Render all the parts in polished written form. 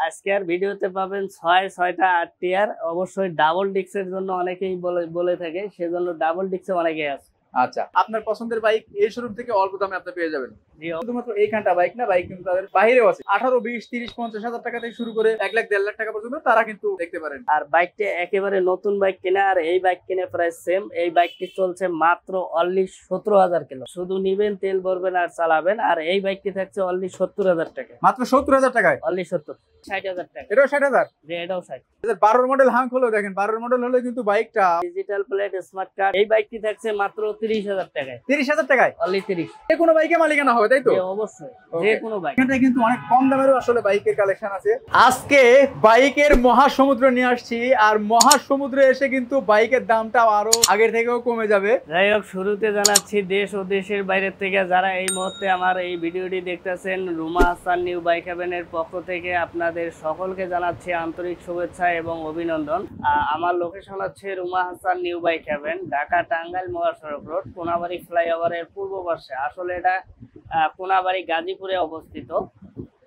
আজকের ভিডিওতে পাবেন 6টা 8 টিয়ার, অবশ্যই ডাবল ডিস্কের জন্য অনেকেই বলে থাকে, সেজন্য ডাবল ডিস্কে অনেকেই আছে। আচ্ছা, আপনার পছন্দের বাইক এই শোরুম থেকে অল্প দামে আপনি পেয়ে যাবেন। শুধুমাত্র এইখানটা বাইক না, বাইক কিন্তু তাদের বাইরেও আছে। 18, 20, 30, 50 হাজার টাকা থেকে শুরু করে 1 লাখ 1.5 লাখ টাকা পর্যন্ত তারা কিন্তু দেখতে পারেন। আর বাইকটা একেবারে নতুন বাইক কিনা আর এই বাইক কিনে প্রায় সেম। এই বাইকটি চলছে মাত্র অনলি 17,000 কিলো। শুধু নিবেন, তেল ভরবেন আর চালাবেন। আর এই বাইকটি থাকছে অনলি 70,000 টাকা। মাত্র 70,000 টাকায়? অনলি 70, 60,000 টাকা। এটাও 60,000? যে এটাও 60। 12 মডেল হাঙ্ক হলো, দেখেন 12 মডেল হলে কিন্তু বাইকটা ডিজিটাল প্লেট স্মার্ট কার্ড। এই বাইকটি থাকছে মাত্র 30,000 টাকায়। 30,000 টাকায় অনলি 30। যে কোনো বাইকে মালিকানা হবে, তাই তো? অবশ্যই, যে কোনো বাইক। এখানে কিন্তু অনেক কম দামেরও আসলে বাইকের কালেকশন আছে। আজকে বাইকের মহাসমুদ্র নিয়ে আসছি, আর মহাসমুদ্রে এসে কিন্তু বাইকের দামটা আরো আগের থেকেও কমে যাবে। যাই হোক, শুরুতে জানাচ্ছি দেশ ও দেশের বাইরের থেকে যারা এই মুহূর্তে আমার এই ভিডিওটি দেখতেছেন, রুমা হাসান নিউ বাইক হেভেনের পক্ষ থেকে আপনাদের সকলকে জানাচ্ছি আন্তরিক শুভেচ্ছা এবং অভিনন্দন। আমার লোকেশন হচ্ছে Ruma Hasan new bike heaven, Dhaka Tangail মহাসড়ক রোড, কোনাবাড়ি ফ্লাইওভারের পূর্ব পাশে। আসলে এটা কোনাবাড়ি গাজীপুরে অবস্থিত।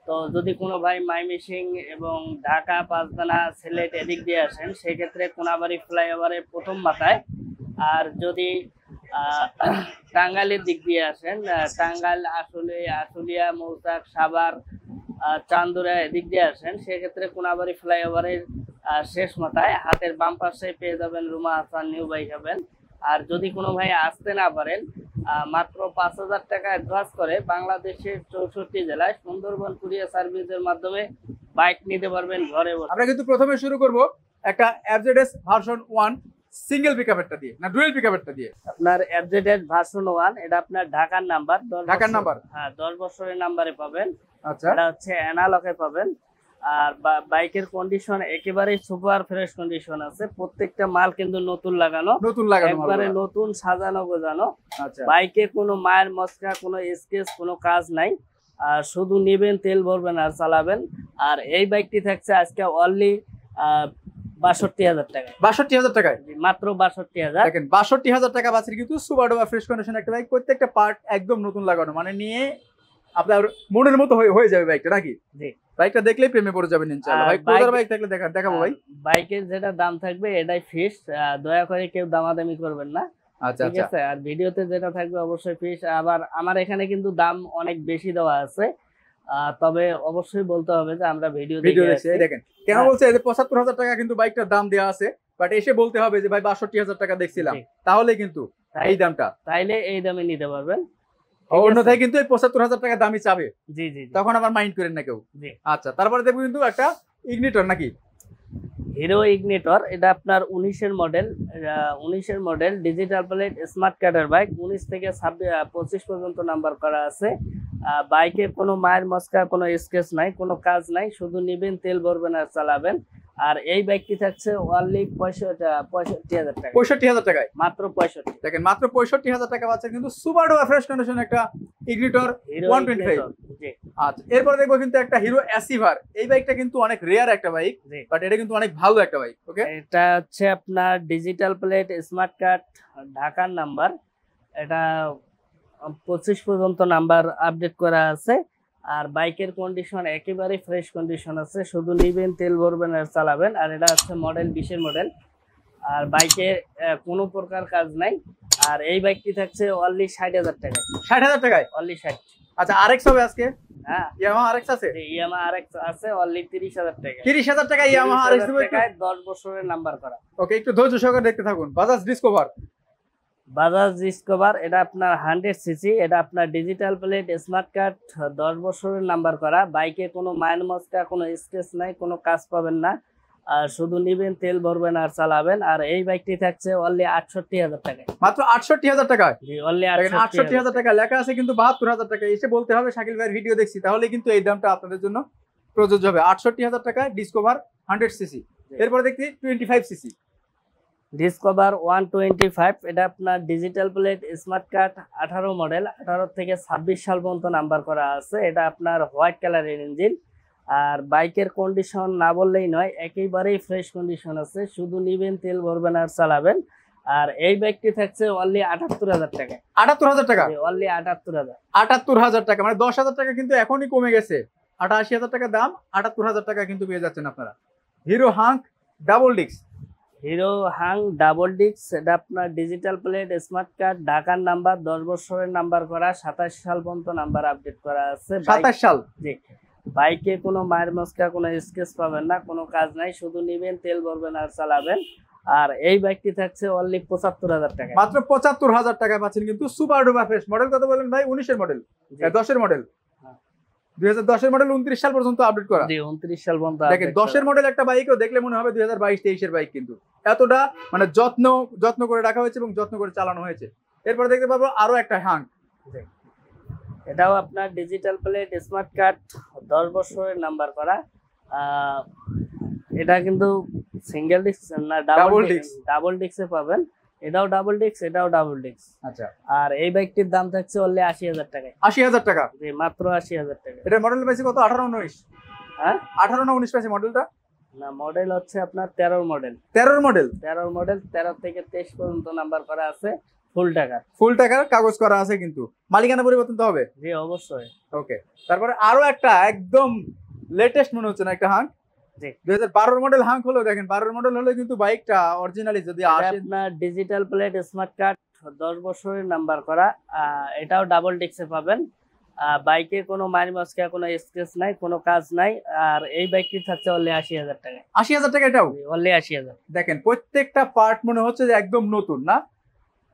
তো যদি কোনো ভাই ময়মনসিংহ এবং ঢাকা, পাঁচদানা, সিলেট এদিক দিয়ে আসেন, সেক্ষেত্রে কোনাবাড়ি ফ্লাইওভারের প্রথম মাথায়। আর যদি টাঙ্গাইলের দিক দিয়ে আসেন, টাঙ্গাইল, আশুলিয়া, মৌচাক, সাভার, চান্দুরা এদিক দিয়ে আসেন, সেক্ষেত্রে কোনাবাড়ি ফ্লাইওভারের শেষ মাথায় হাতের বাম পাশে পেয়ে যাবেন Ruma Hasan new bike heaven. আর যদি কোনো ভাই আসতে না পারেন, মাত্র 5,000 টাকা অ্যাডভান্স করে বাংলাদেশের 64 জেলায় সুন্দরবন কুরিয়ার সার্ভিসের মাধ্যমে বাইক নিতে পারবেন ঘরে বসে। আমরা কিন্তু প্রথমে শুরু করব একটা এফজেডএস ভার্সন 1 সিঙ্গেল পিকআপেরটা দিয়ে, না ডুয়েল পিকআপেরটা দিয়ে। আপনার এফজেডএস ভার্সন 1, এটা আপনার ঢাকার নাম্বার। ঢাকার নাম্বার? হ্যাঁ, 10 বছরের নাম্বারে পাবেন। আচ্ছা, এটা হচ্ছে অ্যানালকে পাবেন। আর বাইকের কন্ডিশন একেবারে সুপার ফ্রেশ কন্ডিশন আছে। প্রত্যেকটা মাল কিন্তু নতুন লাগানো, একবারে নতুন সাজানো গোজানো। আচ্ছা, বাইকে কোনো মায়ের মস্কা, কোনো স্কেচ, কোনো কাজ নাই। আর শুধু নেবেন, তেল ভরবেন আর চালাবেন। আর এই বাইকটি থাকছে আজকে অনলি 62,000 টাকা। 62,000 টাকায়? মাত্র 62,000। দেখেন 62,000 টাকা বাঁচিয়ে কিন্তু সুপার ডুপার ফ্রেশ কন্ডিশন একটা বাইক, প্রত্যেকটা পার্ট একদম নতুন লাগানো, মানে নিয়ে আপনার মনের মতো হয়ে যাবে বাইকটা, নাকি? জি, বাইকটা দেখলেই প্রেমে পড়ে যাবেন ইনশাআল্লাহ। ভাই কোথার বাইক থাকলে দেখাবো ভাই। বাইকের যেটা দাম থাকবে এটাই ফিক্স, দয়া করে কেউ দামাদামি করবেন না। আচ্ছা, ঠিক আছে? আর ভিডিওতে যেটা থাকবে অবশ্যই ফিক্স। আবার আমার এখানে কিন্তু দাম অনেক বেশি দেওয়া আছে, তবে অবশ্যই বলতে হবে যে আমরা ভিডিও দেখছি। দেখেন কেন বলছে, 75,000 টাকা কিন্তু বাইকটার দাম দেওয়া আছে, বাট এসে বলতে হবে যে ভাই 62,000 টাকা দেখছিলাম, তাহলে কিন্তু এই দামটা, তাইলে এই দামে নিতে পারবেন। অন্যথায় কিন্তু এই 75,000 টাকা দামই চাবে। জি জি, তখন আবার মাইন্ড করেন না কেউ। জি। আচ্ছা, তারপরে দেখবো কিন্তু একটা ইগনিটর, নাকি? হিরো ইগনিটর, এটা আপনার 19-এর মডেল, ডিজিটাল প্লেট স্মার্ট কার্ডের বাইক। 19 থেকে 25 পর্যন্ত নাম্বার করা আছে। বাইকে কোনো মায়ের মস্কা, কোনো স্কেচ নাই, কোনো কাজ নাই। শুধু নিবেন, তেল ভরবেন আর চালাবেন। আর এই বাইকটি থাকছে অনলি 65,000 টাকা। 65,000 টাকায়? মাত্র 65। দেখেন মাত্র 65,000 টাকা পাচ্ছেন কিন্তু সুপার ডুপার ফ্রেশ কন্ডিশন একটা ইগনিটর 125। আচ্ছা, এরপর দেখবো কিন্তু একটা হিরো অ্যাসিভার। এই বাইকটা কিন্তু অনেক রেয়ার একটা বাইক, বাট এটা কিন্তু অনেক ভালো একটা বাইক। ওকে, এটা হচ্ছে আপনার ডিজিটাল প্লেট স্মার্ট কার্ড, ঢাকার নাম্বার। এটা 25 পর্যন্ত নাম্বার আপডেট করা আছে। আর বাইকের কন্ডিশন একেবারে ফ্রেশ কন্ডিশন আছে। শুধু নিবেন, তেল ভরবেন আর চালাবেন। আর এটা হচ্ছে মডেল 20-এর মডেল। আর বাইকে কোনো প্রকার কাজ নাই। আর এই বাইকটি থাকছে অনলি 60,000 টাকায়। 60,000 টাকায়? অনলি 60। আচ্ছা, আরএক্স হবে আজকে? হ্যাঁ, ইয়ামাহা আরএক্স আছে? ইয়ামাহা আরএক্স আছে অনলি 30,000 টাকা। 30,000 টাকা ইয়ামাহা আরএক্স টাকায় 10 বছরের নাম্বার করা। ওকে, একটু ধৈর্য সহকারে দেখতে থাকুন। বাজাজ ডিসকভার। এটা আপনার 100 সিসি। এটা আপনার ডিজিটাল প্লেট স্মার্ট কার্ড, 10 বছরের নাম্বার করা। বাইকে কোনো মাইল মস্কা, কোনো স্কেচ নাই, কোনো কাজ পাবেন না। আর শুধু নিবেন, তেল ভরবেন আর চালাবেন। আর এই বাইকটি থাকছে অনলি 68,000 টাকায়। মাত্র 68,000 টাকায়? জি, অনলি 68,000 টাকা লেখা আছে কিন্তু 72,000 টাকা। এসে বলতে হবে শাকিল ভাইয়ের ভিডিও দেখছি, তাহলে কিন্তু এই দামটা আপনাদের জন্য প্রযোজ্য হবে। 68,000 টাকায় ডিসকভার 100 সিসি। এরপরে দেখছি 25 সিসি ডিসকভার 125। এটা আপনার digital plate smart card, 18 model, 18 থেকে 26 সাল পর্যন্ত নাম্বার করা আছে। এটা আপনার হোয়াইট কালারের ইঞ্জিন। আর বাইকের কন্ডিশন না বললেই নয়, একেবারেই ফ্রেশ কন্ডিশন আছে। শুধু নিবেন, তেল ভরবেন আর চালাবেন। আর এই বাইকটি থাকছে অনলি 78,000 টাকা। 78,000 টাকা? অনলি 78,000। 78,000 টাকা, মানে 10,000 টাকা কিন্তু এখনই কমে গেছে। 88,000 টাকা দাম, 78,000 টাকা কিন্তু পেয়ে যাচ্ছেন আপনারা। Hero hunk double disc, hero Hang double disc, এটা আপনার ডিজিটাল প্লেট, স্মার্ট কার্ড, ঢাকার নাম্বার, 10 বছরের নাম্বার করা, 27 সাল পর্যন্ত নাম্বার আপডেট করা আছে। 27 সাল। জি, বাইকে কোনো মায়ের মস্কা, কোনো স্কেচ পাবেন না, কোনো কাজ নাই, শুধু নিবেন, তেল ভরবেন আর চালাবেন। আর এই বাইকটি থাকছে অনলি 75,000 টাকা, মাত্র 75,000 টাকা পাচ্ছেন কিন্তু সুপার ডুপার ফ্রেশ। মডেল কত বলেন ভাই? 19 এর মডেল, 10 এর মডেল, 2010 এর মডেল, 29 সাল পর্যন্ত আপডেট করা। জি, 29 সাল পর্যন্ত। দেখেন 10 এর মডেল একটা বাইকও দেখলে মনে হবে 2022-23 এর বাইক, কিন্তু এতটা মানে যত্ন করে রাখা হয়েছে এবং যত্ন করে চালানো হয়েছে। এরপর দেখতে পাবো আরো একটা হাঙ্ক, এটাও আপনার ডিজিটাল প্লেট, স্মার্ট কার্ড, 10 বছরের নাম্বার করা। এটা কিন্তু সিঙ্গেল ডিস্ক না, ডাবল ডিস্কে পাবেন। এটাও ডাবল ডিস্ক, এটাও ডাবল ডিস্ক। আচ্ছা, আর এই বাইকটির দাম থাকছে অনলি 80,000 টাকায়। 80,000 টাকা? জি, মাত্র 80,000 টাকা। এটার মডেল পাইছে কত? 18-19? হ্যাঁ, 18-19 পাইছে মডেলটা না, মডেল হচ্ছে আপনার 13 মডেল। 13 মডেল, 13 থেকে 23 পর্যন্ত নাম্বার করা আছে। ফুল টাকার কাগজ করা আছে, কিন্তু মালিকানা পরিবর্তন তো হবে? জি, অবশ্যই। ওকে, তারপরে আরো একটা একদম লেটেস্ট মনে হচ্ছে না একটা হাঙ্ক। জি, 2012 মডেল হাঙ্ক হলো। দেখেন 12 মডেল হলে কিন্তু বাইকটা অরিজিনালি যদি আসে, আপনার ডিজিটাল প্লেট, স্মার্ট কার্ড, 10 বছরের নাম্বার করা। এটাও ডাবল ডিস্কে পাবেন। বাইকে কোনো মারি মস্কা, কোনো স্ক্র্যাচ নাই, কোনো কাজ নাই। আর এই বাইকটি থাকছে অনলি 80,000 টাকা। 80,000 টাকা এটাও? অনলি 80,000। দেখেন প্রত্যেকটা পার্ট মনে হচ্ছে যে একদম নতুন, না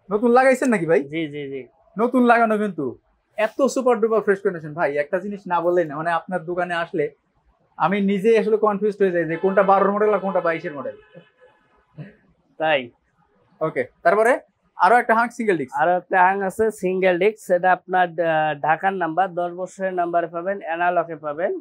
নতুন লাগাইছেন নাকি ভাই? জি জি জি, নতুন লাগানো, কিন্তু এত সুপার ডুপার ফ্রেশ কন্ডিশন। ভাই একটা জিনিস না বললেই না, মানে আপনার দোকানে আসলে আমি নিজে আসলে কনফিউজড হয়ে যাই যে কোনটা 12 মডেল আর কোনটা 22 এর মডেল। তাই ওকে, তারপরে আরো একটা হাঙ্ক সিঙ্গেল ডিস্ক, আরো একটা হাং আছে সিঙ্গেল ডিস্ক। সেটা আপনার ঢাকার নাম্বার, 10 বছরের নাম্বারে পাবেন, অ্যানালকে পাবেন।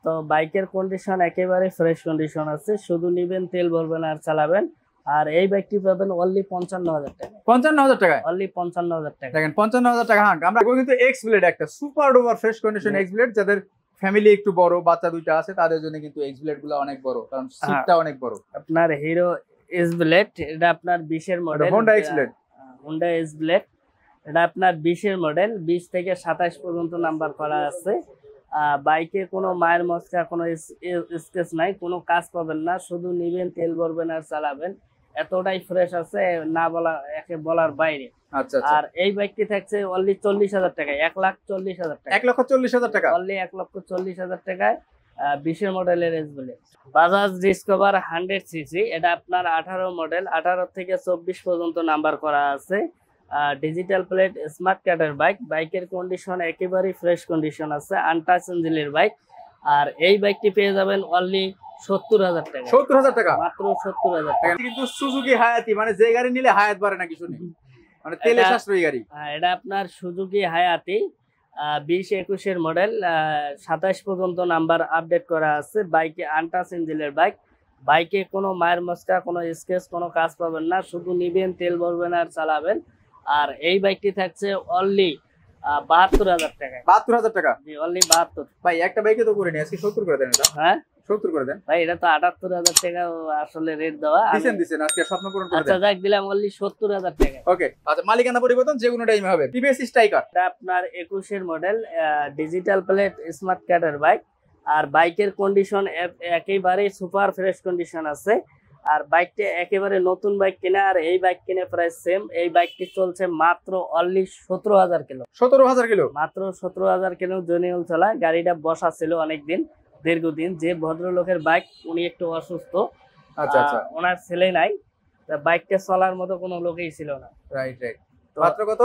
তো বাইকের কন্ডিশন একেবারে ফ্রেশ কন্ডিশন আছে, শুধু নিবেন, তেল ভরবেন আর চালাবেন। আর এই বাইকটি পাবেন অনলি 55,000 টাকা। 55,000 টাকায়? অনলি 55,000 টাকা। দেখেন 55,000 টাকা হাঙ্ক। আমরা কিন্তু এক্স ব্লেড, একটা super duper fresh condition x blade. যাদের ফ্যামিলি একটু বড়, বাচ্চা দুইটা আছে, তাদের জন্য কিন্তু এক্স ব্লেড গুলো অনেক বড়, কারণ সিটটা অনেক বড়। আপনার হিরো এস ব্লেড, এটা আপনার 20 এর model. Honda x blade, Honda S blade, এটা আপনার 20 এর মডেল, 20 থেকে 27 পর্যন্ত নাম্বার করা আছে। বাইকে কোনো মায়ের মস্কা, কোনো স্কেচ নাই, কোনো কাজ পাবেন না, শুধু নিবেন, তেল ভরবেন আর চালাবেন। এতটাই ফ্রেশ আছে, না বলা, একে বলার বাইরে। আচ্ছা, আর এই বাইকটি থাকছে অনলি 40,000 টাকায়। 1,40,000 টাকা। 1,40,000 টাকা? অনলি 1,40,000 টাকায় 20 এর মডেলের S blade. Bajaj discover 100 CC, এটা আপনার 18 মডেল, 18 থেকে 24 পর্যন্ত নাম্বার করা আছে। ডিজিটাল প্লেট, স্মার্ট কার্ডের বাইক। বাইকের কন্ডিশন একেবারেই ফ্রেশ কন্ডিশন আছে, আনটাচ ইঞ্জিনের বাইক। আর এই বাইকটি পেয়ে যাবেন অনলি 70,000 টাকা। 70,000 টাকা? মাত্র 70,000 টাকা। কিন্তু সুজুকি হায়াতি, মানে যে গাড়ি নিলে হায়াত বাড়ে নাকি শুনি, মানে তেলে সাশ্রয়ী গাড়ি। এটা আপনার সুজুকি হায়াতি, 20-21 এর মডেল, 27 পর্যন্ত নাম্বার আপডেট করা আছে। বাইকে আনটাচ ইঞ্জিনের বাইক। বাইকে কোনো মায়ের মস্কা, কোনো স্কেচ, কোনো কাজ পাবেন না, শুধু নিবেন, তেল ভরবেন আর চালাবেন। আর এই বাইকটি থাকছে অনলি 72,000 টাকায়। 72,000 টাকা? জি, অনলি 72। ভাই একটা বাইকে তো করে নি, আজকে 70 করে দেন। এটা হ্যাঁ, 70 করে দেন ভাই। এটা তো 78,000 টাকা আসলে রেট দেওয়া। দিছেন আজকে স্বপ্ন পূরণ করে দেন। আচ্ছা, যাক, দিলাম অনলি 70,000 টাকা। ওকে, আচ্ছা, মালিকানা পরিবর্তন যে কোনো টাইমে হবে। টিভিএস স্ট্রাইকার, এটা আপনার 21 এর মডেল, ডিজিটাল প্লেট, স্মার্ট কার্ডের বাইক। আর বাইকের কন্ডিশন একেবারে সুপার ফ্রেশ কন্ডিশন আছে। আর বাইকটা একেবারে নতুন বাইক কিনা, আর এই বাইক কিনে প্রায় সেম। এই বাইকটি চলছে মাত্র অনলি 17,000 কিলো। 17,000 কিলো? মাত্র 17,000 কিলো জেনুইন চলা। গাড়িটা বসা ছিল অনেকদিন, দীর্ঘদিন। যে ভদ্রলোকের বাইক, উনি একটু অসুস্থ। আচ্ছা আচ্ছা, ওনার ছেলে নাই, বাইকটা চলার মতো কোনো লোকেই ছিল না। রাইট। মাত্র কত?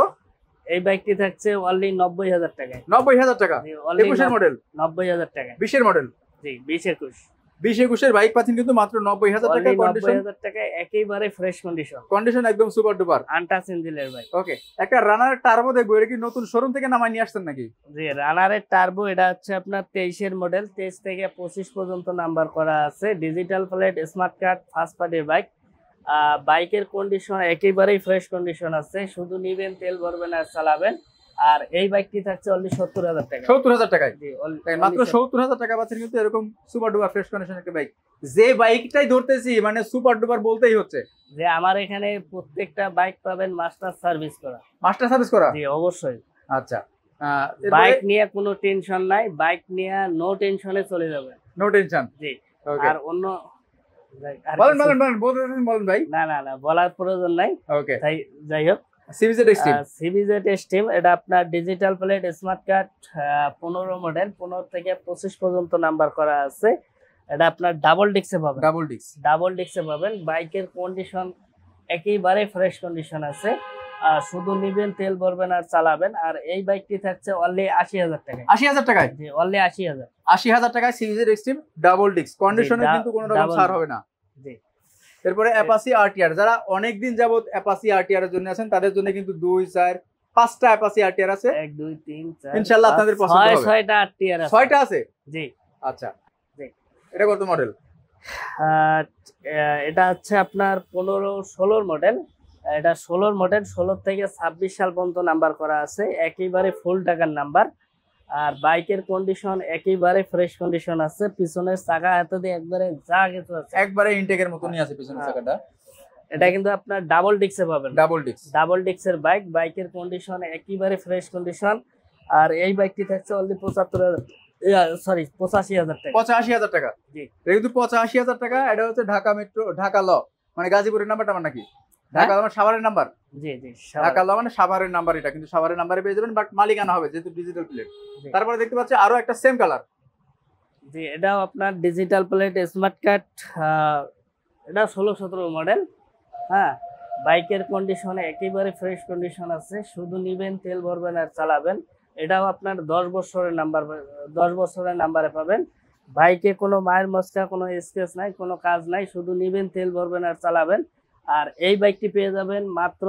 এই বাইকটি থাকছে অনলি 90,000 টাকায়। 90,000 টাকা? 21 এর মডেল? 90,000 টাকা। 20 এর মডেল? জি, 20-21। 20-21 এর বাইক পাচ্ছেন কিন্তু মাত্র 90,000 টাকা। কন্ডিশন 90,000 টাকা, একেবারে ফ্রেশ কন্ডিশন একদম সুপার ডুপার, আনটাচ ইঞ্জিনের বাইক। ওকে, একটা রানার টার্বো দেখবো। এটা কি নতুন শোরুম থেকে নামাই নিয়ে আসছেন নাকি? জি, রানারের টার্বো। এটা হচ্ছে আপনার 23 এর মডেল, 23 থেকে 25 পর্যন্ত নাম্বার করা আছে। Digital plate, smart card, first party bike. বাইকের কন্ডিশন একেবারেই ফ্রেশ কন্ডিশন আছে, শুধু নিবেন, তেল ভরবেন আর চালাবেন। আর এই বাইকটি থাকছে অনলি 70,000 টাকা। 70,000 টাকায়? জি, মাত্র 70,000 টাকা পাচ্ছেন কিন্তু এরকম সুপার ডুপার ফ্রেশ কন্ডিশন একটা বাইক। যে বাইকটাই ধরতেছি মানে সুপার ডুপার বলতেই হচ্ছে। যে আমার এখানে প্রত্যেকটা বাইক পাবেন মাস্টার সার্ভিস করা। মাস্টার সার্ভিস করা? জি, অবশ্যই। আচ্ছা, বাইক নিয়ে কোনো টেনশন নাই, বাইক নিয়ে নো টেনশনে চলে যাবে, নো টেনশন। জি। আর অন্য বলেন বলেন বলেন বলেন ভাই। না না না, বলার প্রয়োজন নাই। ওকে, তাই যাই হোক, সিবিজেড এক্সট্রিম, সিবিজেড এক্সট্রিম এটা আপনার digital plate smart card 15 model, 15 থেকে 25 পর্যন্ত নাম্বার করা আছে। এটা আপনার ডাবল ডিস্কে পাবেন, ডাবল ডিস্কে পাবেন। বাইকের কন্ডিশন একেবারে ফ্রেশ কন্ডিশন আছে, শুধু নিবেন, তেল ভরবেন আর চালাবেন। আর এই বাইকটি থাকছে অনলি 80,000 টাকায়। 80,000 টাকায়? জি, অনলি 80,000। 80,000 টাকায় সিবিজেড এক্সট্রিম ডাবল ডিস্ক, কন্ডিশনে কিন্তু কোনো রকম ছাড় হবে না। জি। এরপরে অ্যাপাচি আরটিআর, যারা অনেক দিন যাবত অ্যাপাচি আরটিআর এর জন্য আছেন তাদের জন্য কিন্তু 2 4 5টা অ্যাপাচি আরটিআর আছে। 1 2 3 4 ইনশাআল্লাহ আপনাদের পছন্দ হবে। 6টা আরটিআর আছে। 6টা আছে? জি। আচ্ছা, জি। এটা কত মডেল? এটা হচ্ছে আপনার 15-16 মডেল। এটা 16 মডেল, 16 থেকে 26 সাল পর্যন্ত নাম্বার করা আছে, একেবারে ফুল টাকার নাম্বার। আর বাইকের কন্ডিশন একেবারে ফ্রেশ কন্ডিশন আছে, পিছনের চাকা এতদিন একবারে যা কিছু আছে একবারে ইনটেকের মতনই আছে পিছনের চাকাটা। এটা কিন্তু আপনার ডাবল ডিস্কে পাবেন, ডাবল ডিস্কের বাইক, বাইকের কন্ডিশন একেবারে ফ্রেশ কন্ডিশন। আর এই বাইকটি থাকছে অনলি 85,000 টাকা। 85,000 টাকা? জি। এটা কিন্তু 85,000 টাকা। এটা হচ্ছে ঢাকা মেট্রো, ঢাকা ল মানে গাজীপুরের নাম্বারটা আমার নাকি? ঢাকা আমার সাভারের নাম্বার। জি জি, ঢাকা ল মানে সাভারের নাম্বার। এটা কিন্তু সাভারের নাম্বারে পেয়ে যাবেন, বাট মালিকানা হবে যেহেতু ডিজিটাল প্লেট। তারপরে দেখতে পাচ্ছি আরো একটা সেম কালার। জি, এটাও আপনার ডিজিটাল প্লেট স্মার্ট কার্ড। এটা 16-17 মডেল। হ্যাঁ, বাইকের কন্ডিশনে একেবারে ফ্রেশ কন্ডিশন আছে, শুধু নিবেন, তেল ভরবেন আর চালাবেন। এটাও আপনার 10 বছরের নাম্বার, 10 বছরের নাম্বারে পাবেন। বাইকে কোনো মায়ের মস্কা, কোনো স্ক্র্যাচ নাই, কোনো কাজ নাই, শুধু নিবেন, তেল ভরবেন আর চালাবেন। আর এই বাইকটি পেয়ে যাবেন মাত্র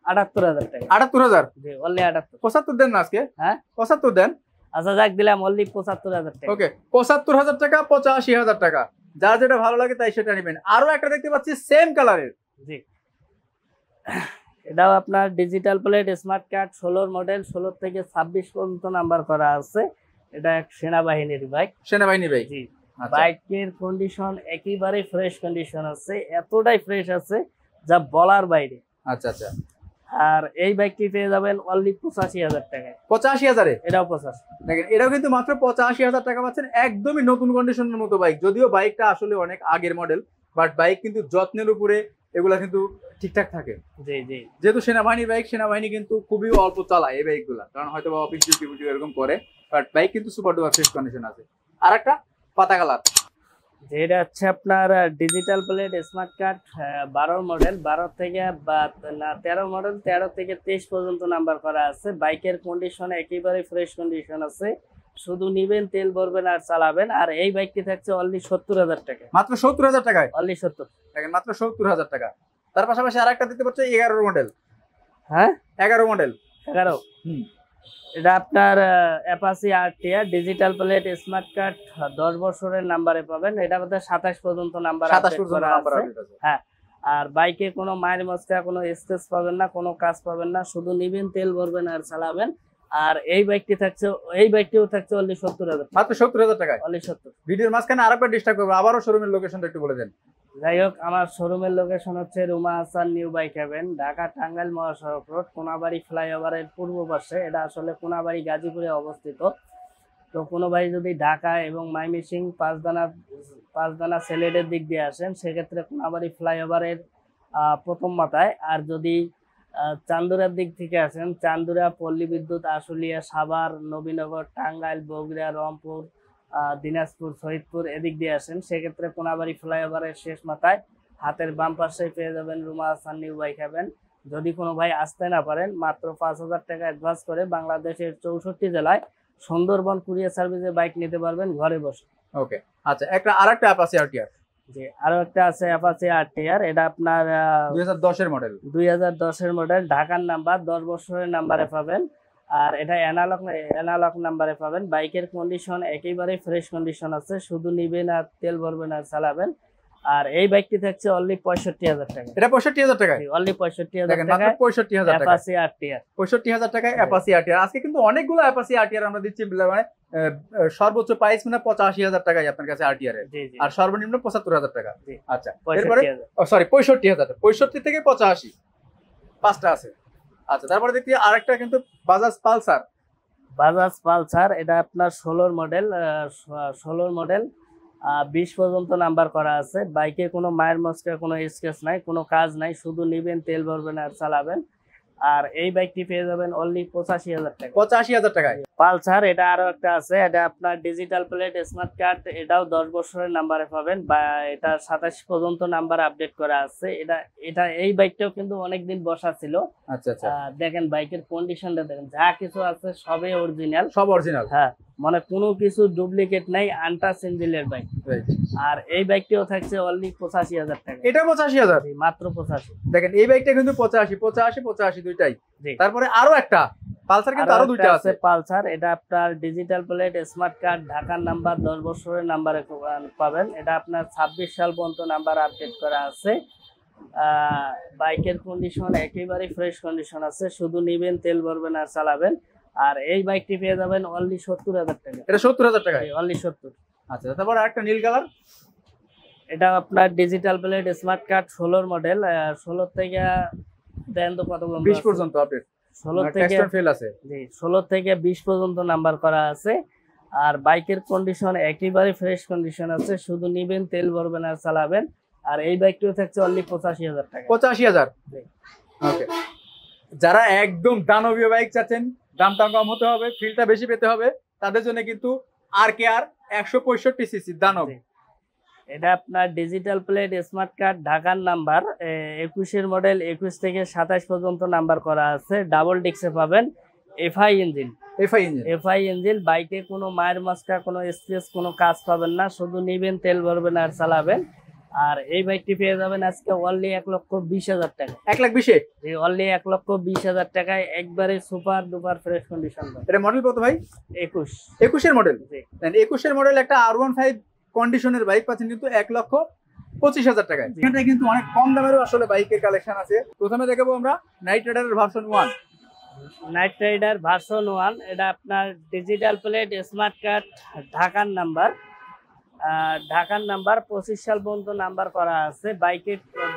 78,000 টাকা। 78,000? জি, অনলি 78। 75 দেন না আজকে? হ্যাঁ, 75 দেন। আচ্ছা, যাক দিলাম অনলি 75,000 টাকা। ওকে, 75,000 টাকা, 85,000 টাকা, যার যেটা ভালো লাগে তাই সেটা নেবেন। আরো একটা দেখতে পাচ্ছি সেম কালারের। জি, এটাও আপনার digital plate smart card, 16 model, 16 থেকে 26 পর্যন্ত নাম্বার করা আছে। এটা এক সেনাবাহিনীর বাইক। সেনাবাহিনী বাইক? জি। বাইকের কন্ডিশন একেবারে ফ্রেশ কন্ডিশন আছে, এতটাই ফ্রেশ আছে যা বলার বাইরে। আচ্ছা আচ্ছা। আর এই বাইকটি পেয়ে যাবেন অনলি 85,000 টাকায়। 85,000 এ? এটাও 85। দেখেন, এটাও কিন্তু মাত্র 85,000 টাকা পাচ্ছেন, একদমই নতুন কন্ডিশনের মতো বাইক। যদিও বাইকটা আসলে অনেক আগের মডেল, বাট বাইক কিন্তু যত্নের উপরে এগুলা কিন্তু ঠিকঠাক থাকে। জি জি। যেহেতু সেনাবাহিনীর বাইক, সেনাবাহিনী কিন্তু খুবই অল্প চালায় এই বাইকগুলা, কারণ হয়তো বা অফিস ডিউটি এরকম করে, বাট বাইক কিন্তু সুপার ডুপার ফ্রেশ কন্ডিশন আছে। আর একটা পাতা কালার, যেটা হচ্ছে আপনার digital plate smart card, 12 model, 12 থেকে 13 মডেল, 13 থেকে 23 পর্যন্ত নাম্বার করা আছে। বাইকের কন্ডিশন একেবারে ফ্রেশ কন্ডিশন আছে, শুধু নিবেন, তেল ভরবেন আর চালাবেন। আর এই বাইকটি থাকছে অনলি 70,000 টাকা। মাত্র 70,000 টাকায়? অনলি 70। দেখেন, মাত্র 70,000 টাকা। তার পাশাপাশি আর একটা দিতে পারছে 11 মডেল। হ্যাঁ, 11 মডেল। 11? এটা আপনার Apache RTR digital plate smart card, 10 বছরের নাম্বারে পাবেন। এটা মধ্যে 27 পর্যন্ত নাম্বার আছে। হ্যাঁ, আর বাইকে কোনো মায়ের মস্কা, কোনো স্ক্র্যাচ পাবেন না, কোনো কাজ পাবেন না, শুধু নিবেন, তেল ভরবেন আর চালাবেন। আর এই বাইকটি থাকছে, এই বাইকটিও থাকছে অনলি 70,000। মাত্র 70,000 টাকায়? অনলি 70। ভিডিওর মাঝখানে আরেকবার ডিস্টার্ব করবো, আবারও শোরুমের লোকেশনটা একটু বলে দেন। যাই হোক, আমার শোরুমের লোকেশন হচ্ছে Ruma Hasan new bike heaven, Dhaka Tangail মহাসড়ক রোড, কোনাবাড়ি ফ্লাইওভারের পূর্ব পাশে। এটা আসলে কোনাবাড়ি গাজীপুরে অবস্থিত। তো কোনো ভাই যদি ঢাকা এবং মাইমিসিং পাঁচদানা সিলেটের দিক দিয়ে আসেন, সেক্ষেত্রে কোনাবাড়ি ফ্লাইওভারের প্রথম মাথায়। আর যদি চান্দুরার দিক থেকে আসেন, চান্দুরা, পল্লী বিদ্যুৎ, আশুলিয়া, সাভার, নবীনগর, টাঙ্গাইল, বগুড়া, রংপুর, দিনাজপুর, শহীদপুর এদিক দিয়ে আসেন, সেক্ষেত্রে কোনাবাড়ি ফ্লাইওভারের শেষ মাথায় হাতের বাম পাশে পেয়ে যাবেন Ruma Hasan new bike heaven. যদি কোনো ভাই আসতে না পারেন, মাত্র 5,000 টাকা অ্যাডভান্স করে বাংলাদেশের 64 জেলায় সুন্দরবন কুরিয়ার সার্ভিসে বাইক নিতে পারবেন ঘরে বসে। ওকে, আচ্ছা, আরেকটা অ্যাপাচি আরটিআর। জি, আরো একটা আছে অ্যাপাচি আরটিআর। এটা আপনার 2010 এর মডেল। 2010 এর মডেল, ঢাকার নাম্বার, 10 বছরের নাম্বারে পাবেন। আর এটা অ্যানালগ নাম্বারে পাবেন। বাইকের কন্ডিশন একেবারে ফ্রেশ কন্ডিশন আছে, শুধু নিবেন আর তেল ভরবেন আর চালাবেন। আর এই বাইকটি থাকছে অনলি 65,000 টাকা। এটা 65,000 টাকা? অনলি 65,000 টাকা, মাত্র 65,000 টাকা। অ্যাপাচি আরটিআর 65,000 টাকায় অ্যাপাচি আরটিআর। আজকে কিন্তু অনেকগুলো অ্যাপাচি আরটিআর আমরা দিচ্ছি, মানে সর্বোচ্চ প্রাইস মানে 85,000 টাকায় আপনার কাছে আরটিআর এর, আর সর্বনিম্ন 75,000 টাকা। আচ্ছা, এরপরে সরি 65,000, 65 থেকে 85 পাঁচটা আছে। আচ্ছা, তারপরে দেখছি আরেকটা কিন্তু বাজাজ পালসার। বাজাজ পালসার, এটা আপনার 16 মডেল, 16 মডেল, 20 পর্যন্ত নাম্বার করা আছে। বাইকে কোনো মায়ের মস্কা, কোনো স্ক্র্যাচ নাই, কোনো কাজ নাই, শুধু নিবেন, তেল ভরবেন আর চালাবেন। আর এই বাইকটি পেয়ে যাবেন অনলি 85,000 টাকা। 85,000 টাকায় পালসার, এটা আরো একটা আছে, এটা আপনার ডিজিটাল প্লেট, স্মার্ট কার্ড, এটাও 10 বছরের নাম্বারে পাবেন, বা এটা 27 পর্যন্ত নাম্বার আপডেট করা আছে। এটা এই বাইকটাও কিন্তু অনেকদিন বসা ছিল। আচ্ছা আচ্ছা, দেখেন বাইকের কন্ডিশনটা দেখেন, যা কিছু আছে সবই অরিজিনাল, সব অরিজিনাল। হ্যাঁ, মানে কোনো কিছু ডুপ্লিকেট নাই, আনটাচ ইঞ্জিনের বাইক। আর এই বাইকটিও থাকছে অনলি 85,000 টাকা। এটা 85,000, মাত্র 85। দেখেন এই বাইকটা কিন্তু 85 দুইটাই। তারপরে আরো একটা পালসার, কিন্তু আরো দুইটা আছে পালসার, এটা আপনার ডিজিটাল প্লেট, স্মার্ট কার্ড, ঢাকার নাম্বার, 10 বছরের নাম্বারে পাবেন। এটা আপনার 26 সাল পর্যন্ত নাম্বার আপডেট করা আছে। বাইকের কন্ডিশন একেবারে ফ্রেশ কন্ডিশন আছে, শুধু নিবেন, তেল ভরবেন আর চালাবেন। আর এই বাইকটি পেয়ে যাবেন অনলি 70,000 টাকা। এটা 70,000 টাকায়, অনলি 70। আচ্ছা, তারপর আরেকটা নীল কালার, এটা আপনার digital plate, smart card, 16 model, 16 থেকে দেন তো কত 20 পর্যন্ত আপডেট, 16 থেকে ফেল আছে। জি, 16 থেকে 20 পর্যন্ত নাম্বার করা আছে। আর বাইকের কন্ডিশন একেবারে ফ্রেশ কন্ডিশন আছে, শুধু নিবেন, তেল ভরবেন আর চালাবেন। আর এই বাইকটিও থাকছে অনলি 85,000 টাকা। 85,000, ওকে। যারা একদম দানবীয় বাইক চাচ্ছেন, দামটা কম হতে হবে, ফিলটা বেশি পেতে হবে, তাদের জন্য কিন্তু RKR 165 সিসি দানব। এটা আপনার ডিজিটাল প্লেট, স্মার্ট কার্ড, ঢাকার নাম্বার, 21 মডেল, 21 থেকে 27 পর্যন্ত নাম্বার করা আছে। ডাবল ডিক্সে পাবেন, এফআই ইঞ্জিন। এফআই ইঞ্জিন, বাইকে কোনো মায়ের মস্কা, কোনো স্পেস, কোনো কাজ পাবেন না, শুধু নিবেন, তেল ভরবেন আর চালাবেন। আর এই বাইকটি পেয়ে যাবেন আজকে অনলি 1,20,000 টাকা। 1,20,000, অনলি 1,20,000 টাকায় একবারে সুপার ডুপার ফ্রেশ কন্ডিশন। এটা মডেল কত ভাই? 21 এর মডেল। 21 এর মডেল একটা R15 কন্ডিশনের বাইক পাচ্ছেন কিন্তু 1,25,000 টাকায়। এখানে কিন্তু অনেক কম দামেরও আসলে বাইকের কালেকশন আছে। প্রথমে দেখাবো আমরা নাইট রাইডারের ভার্সন 1। নাইট রাইডার ভার্সন 1, এটা আপনার ডিজিটাল প্লেট, স্মার্ট কার্ড, ঢাকার নাম্বার, 25 সাল পর্যন্ত নাম্বার করা আছে।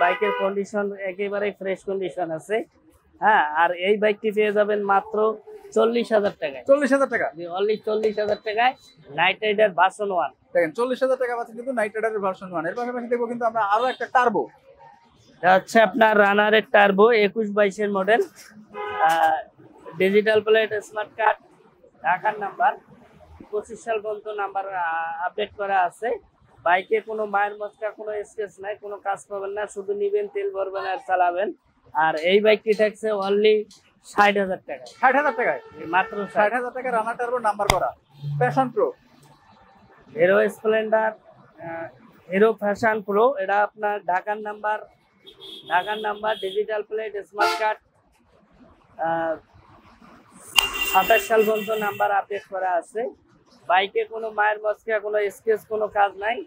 বাইকের কন্ডিশন একেবারে ফ্রেশ কন্ডিশন আছে, হ্যাঁ। আর এই বাইকটি পেয়ে যাবেন মাত্র 40,000 টাকায়। 40,000 টাকা, অনলি 40,000 টাকায় নাইট রাইডার ভার্সন 1। দেখেন 40,000 টাকা পাচ্ছেন কিন্তু নাইট রাইডারের ভার্সন 1। এর পাশাপাশি দেখবো কিন্তু আমরা আরো একটা টার্বো, এটা হচ্ছে আপনার রানারের টার্বো, 21-22 এর model, digital plate, smart card, ঢাকার নাম্বার, 25 সাল পর্যন্ত নাম্বার আপডেট করা আছে। বাইকে কোনো মায়ের মস্কা, কোনো স্ক্র্যাচ নাই, কোনো কাজ পাবেন না, শুধু নিবেন, তেল ভরবেন আর চালাবেন। আর এই বাইকটি থাকছে অনলি 60,000 টাকা। 60,000 টাকায়, মাত্র 60,000 টাকা রানার টার্বো নাম্বার করা passion pro. Hero Splendor, hero fashion pro, এটা আপনার ঢাকার number, digital plate, smart card, 27 সাল পর্যন্ত নাম্বার আপডেট করা আছে। বাইকে কোনো মায়ের মস্কা, কোনো স্কেচ, কোনো কাজ নাই,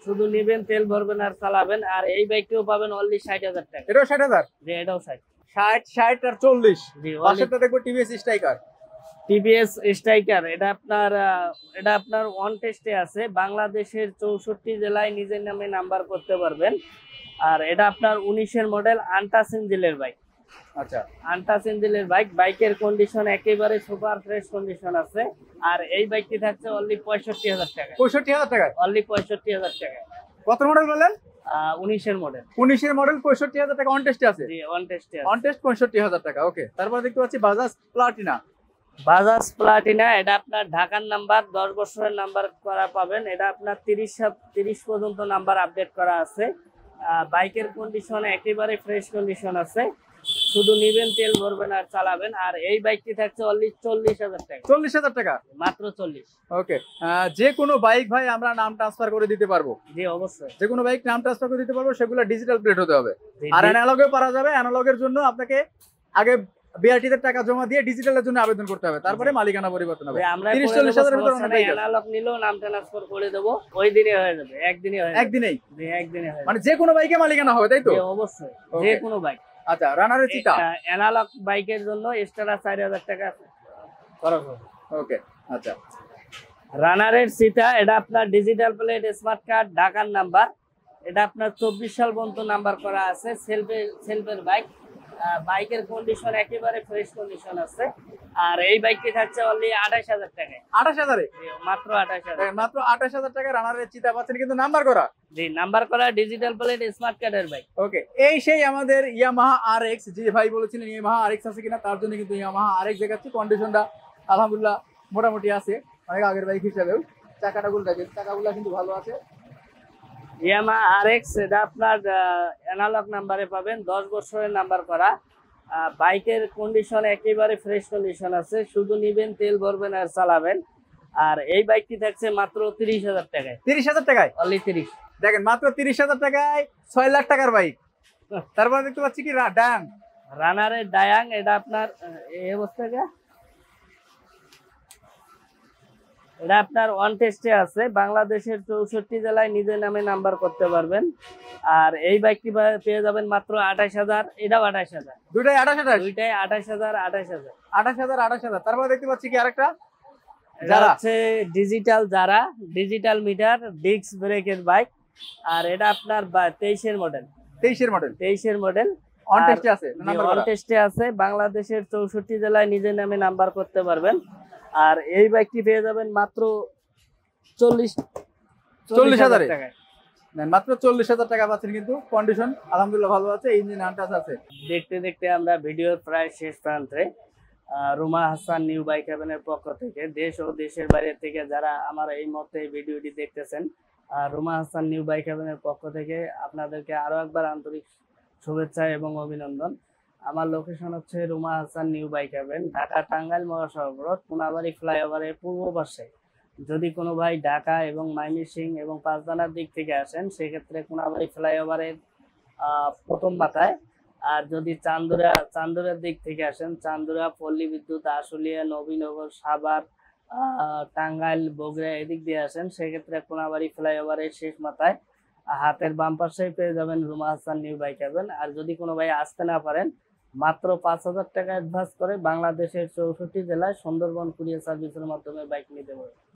শুধু নিবেন, তেল ভরবেন আর চালাবেন। আর এই বাইকটিও পাবেন অনলি 60,000 টাকা। এটাও 60,000? জি, এটাও 60 আর 40। জি, পাশেরটা দেখবো টিভিএস স্ট্রাইকার। টিভিএস স্ট্রাইকার, এটা আপনার অন টেস্টে আছে, বাংলাদেশের 64 জেলায় নিজের নামে নাম্বার করতে পারবেন। আর এটা আপনার 19 এর মডেল, আনটাচ ইঞ্জিনের বাইক। আচ্ছা, আনটাচ ইঞ্জিনের বাইক, বাইকের কন্ডিশন একেবারে সুপার ফ্রেশ কন্ডিশন আছে। আর এই বাইকটি থাকছে অনলি 65,000 টাকা। 65,000 টাকা, অনলি 65,000 টাকা। কত মডেল বলেন? 19 এর মডেল। 19 এর মডেল, 65,000 টাকা অন টেস্টে আছে। জি, অন টেস্টে আছে। অন টেস্ট 65,000 টাকা, ওকে। তারপর দেখতে পাচ্ছি বাজাজ প্লাটিনা। বাজাজ প্লাটিনা, এটা আপনার ঢাকার নাম্বার, 10 বছরের নাম্বার করা পাবেন। এটা আপনার 30 পর্যন্ত নাম্বার আপডেট করা আছে। বাইকের কন্ডিশন একেবারে ফ্রেশ কন্ডিশন আছে, শুধু নিবেন, তেল ভরবেন আর চালাবেন। আর এই বাইকটি থাকছে অনলি 40,000 টাকা। 40,000 টাকা, মাত্র 40। ওকে। যে কোনো বাইক ভাই আমরা নাম ট্রান্সফার করে দিতে পারবো? জি, অবশ্যই। যে কোনো বাইক নাম ট্রান্সফার করে দিতে পারবো, সেগুলো ডিজিটাল প্লেট হতে হবে। আর অ্যানালগেও পারা যাবে। অ্যানালগের জন্য আপনাকে আগে বিআরটি তে টাকা জমা দিয়ে ডিজিটালের জন্য আবেদন করতে হবে, তারপরে মালিকানা পরিবর্তন হবে। 30-40,000 এর ভিতরে অ্যানালগ নিলেও নাম ট্রান্সফার করে দেব, ওই দিনে হয়ে যাবে, একদিনই হয়ে যাবে। একদিনেই? জি, একদিনে হয়ে যাবে। মানে যে কোনো বাইকে মালিকানা হবে, তাই তো? জি, অবশ্যই, যে কোনো বাইক। আচ্ছা, রানারের চিতা, অ্যানালগ বাইকের জন্য এক্সট্রা 4,000 টাকা খরচ হবে। ওকে, আচ্ছা। রানারের চিতা, এটা আপনার ডিজিটাল প্লেট, স্মার্ট কার্ড, ঢাকার নাম্বার, এটা আপনার 24 সাল পর্যন্ত নাম্বার করা আছে। সেলফের বাইক, বাইকের কন্ডিশন একেবারে ফ্রেশ কন্ডিশন আছে। আর এই বাইকটি থাকছে অনলি 28,000 টাকায়। 28,000 মাত্র 28,000। মাত্র 28,000 টাকা রানারের চিতা পাচ্ছেন, কিন্তু নাম্বার করা। জি, নাম্বার করা ডিজিটাল প্লেট স্মার্ট কার্ডের বাইক। ওকে, এই সেই আমাদের ইয়ামাহা আরএক্স। যে ভাই বলেছিলেন ইয়ামাহা আরএক্স আছে কিনা, তার জন্য কিন্তু ইয়ামাহা আরএক্স দেখাচ্ছি। কন্ডিশনটা আলহামদুলিল্লাহ মোটামুটি আছে, অনেক আগের বাইক হিসাবেও। চাকাগুলো কিন্তু ভালো আছে। ইয়ামাহা আরএক্স, এটা আপনার অ্যানালগ নাম্বারে পাবেন, 10 বছরের নাম্বার করা। বাইকের কন্ডিশন একেবারে ফ্রেশ কন্ডিশন আছে, শুধু নিবেন, তেল ভরবেন আর চালাবেন। আর এই বাইকটি থাকছে মাত্র 30,000 টাকায়। 30,000 টাকায় অনলি 30। দেখেন, মাত্র 30,000 টাকায় 6 লাখ টাকার বাইক। তারপর দেখতে পাচ্ছি কি ডাং রানারের ডায়াং, এটা আপনার এই অবস্থা এটা আপনার ওয়ান টেস্টে আছে, বাংলাদেশের 64 জেলায় নিজের নামে নাম্বার করতে পারবেন। আর এই বাইকটি পেয়ে যাবেন মাত্র 28,000। এটাও 28,000, দুইটাই 28,000, দুইটাই 28,000 28,000 28,000। তারপর দেখতে পাচ্ছি কি আরেকটা যারা হচ্ছে ডিজিটাল, যারা ডিজিটাল মিটার ডিস্ক ব্রেকের বাইক। আর এটা আপনার 23-এর মডেল। 23-এর মডেল অন টেস্টে আছে, নাম্বার অন টেস্টে আছে, বাংলাদেশের 64 জেলায় নিজের নামে নাম্বার করতে পারবেন। আর এই বাইকটি পেয়ে যাবেন মাত্র 40,000 টাকায়। মাত্র 40,000 টাকা পাচ্ছেন, কিন্তু কন্ডিশন আলহামদুলিল্লাহ ভালো আছে, ইঞ্জিন আনটাচ আছে। দেখতে দেখতে আমরা ভিডিওর প্রায় শেষ প্রান্তে। রুমা হাসান নিউ বাইক হ্যাভেনের পক্ষ থেকে দেশ ও দেশের বাইরে থেকে যারা আমার এই মুহূর্তে এই ভিডিওটি দেখতেছেন, রুমা হাসান নিউ বাইক হ্যাভেনের পক্ষ থেকে আপনাদেরকে আরো একবার আন্তরিক শুভেচ্ছা এবং অভিনন্দন। আমার লোকেশন হচ্ছে Ruma Hasan new bike heaven, Dhaka Tangail মহাসড়ক রোড, কোনাবাড়ি ফ্লাইওভারের পূর্ব পাশে। যদি কোনো ভাই ঢাকা এবং ময়মনসিংহ এবং পাঁচদানার দিক থেকে আসেন, সেক্ষেত্রে কোনাবাড়ি ফ্লাইওভারের প্রথম মাথায়। আর যদি চান্দুরার দিক থেকে আসেন, চান্দুরা, পল্লী বিদ্যুৎ, আশুলিয়া, নবীনগর, সাভার, টাঙ্গাইল, বগুড়া এদিক দিয়ে আসেন, সেক্ষেত্রে কোনাবাড়ি ফ্লাইওভারের শেষ মাথায় হাতের বাম পাশেই পেয়ে যাবেন Ruma Hasan new bike haven. আর যদি কোনো ভাই আসতে না পারেন, মাত্র 5,000 টাকা অ্যাডভান্স করে বাংলাদেশের 64 জেলায় সুন্দরবন কুরিয়ার সার্ভিসের মাধ্যমে বাইক নিতে পারবেন।